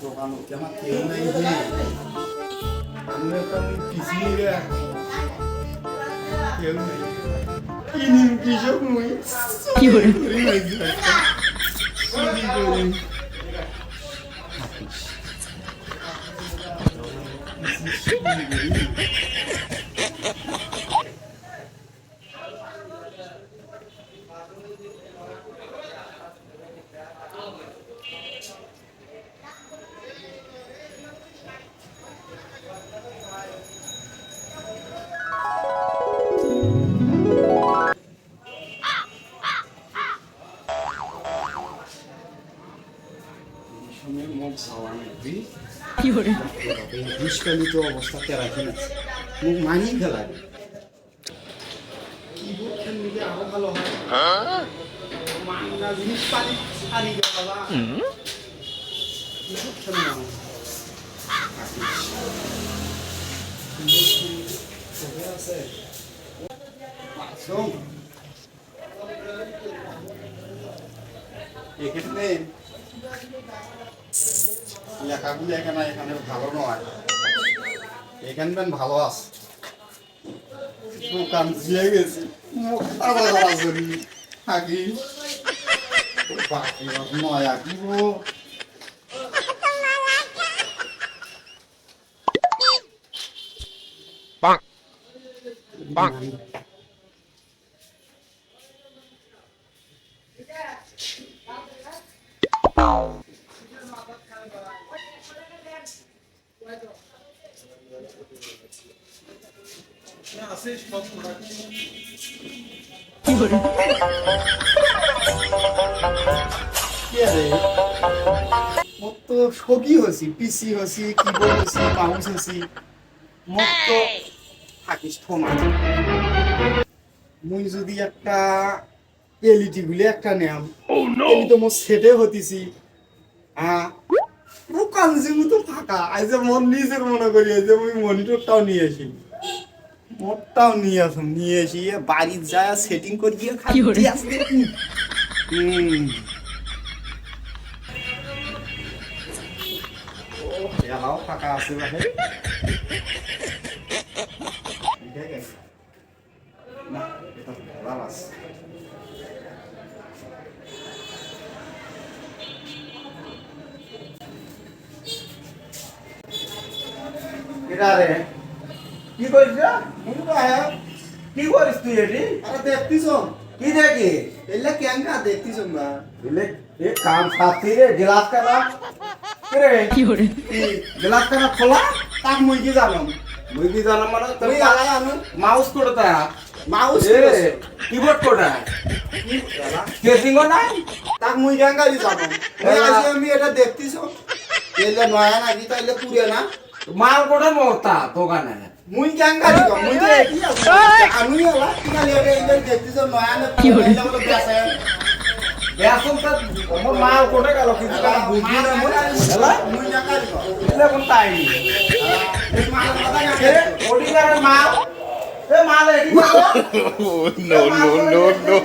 দোকানে কি আমার কেউ নাই যে আমি একটা পিছিয়ে রে কেউ নাই কিনিম কৃষক মুই কি করে কি করে দুষ্কালিত অবস্থাতে রাখি না মুখ মানিয়ে ফেলা কিবোর্ড খেল নিলে আরো ভালো হয় মাংনা জিনিস পানি ছাড়ি গেল বাবা কিবোর্ড খেল না আছে আসুন এখানে লেখাগুলি এখানে ভালো নয় এখানে ভালো আছে দোকান দিয়ে গেছি মুখটা বাজার আছে আগে বাকি নয় আঁকিব কি করে মত সবই হসি পিসি হসি কিবোর্ড হসি মাউস হসি মত থাকিস থমা মুই যদি একটা এলইডি গুলি একটা নেম এলি তো মোর সেটে হতিছি দোকান জিমু তো ফাঁকা আজ মন নিজের মনে করি যে মুই মনিটরটাও নিয়ে আসি মোটটাও নিয়ে আসি বাড়ি যায় সেটিং করে দিয়ে খাই এলাও ফাঁকা আছে বাহে না এটা ভালো আছে এটা রে কি করিস কি করিস তুই এটি আরে দেখতিস কি দেখি এলে ক্যাঙ্কা দেখতিস না এলে এ কাম সাথী রে গ্লাস কানা রে কি করে গ্লাস কানা খোলা তাক মুই কি জানো মুই কি জানো মানে তুই তুমি আলাই আনো মাউস কোডটা মাউস এ কিবোর্ড কোডটা কেসিং নাই তাক মুই ক্যাঙ্কা দি জানো মুই আজ আমি এটা দেখতিস এলে নয়া নাকি তাইলে পুরে না মাল কোডা মরতা দোকানে মুই ক্যাঙ্কা দি মুই তো এটি আমি ওলা কিনা লেগে এটা দেখতিস নয়া না কি হলো? বেসন তো আমার মাল কোডে গেল কিন্তু কাম বুঝি না মই হলা মুই ক্যাঙ্কা দি এলে কোন তাই এই মাল কথা না এ ওডিগারের মাল এ মাল এডি no, no, no, no.